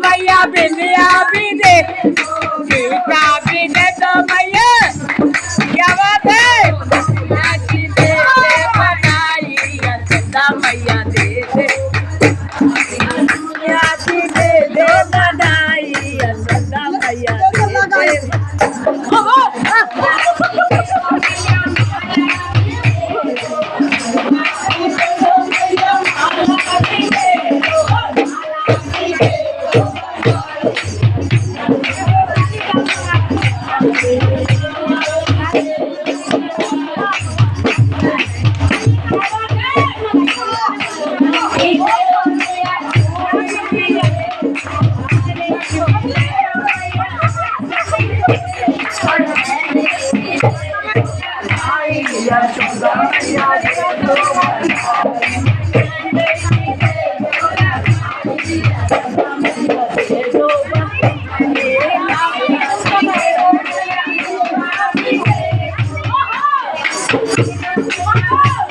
मैया बिंदिया भी दे सीता भी दे तो मैया क्या बात है नाची दे दे बनाई सदा मैया दे दे नाची दे दे बनाई सदा मैया दे दे Wow!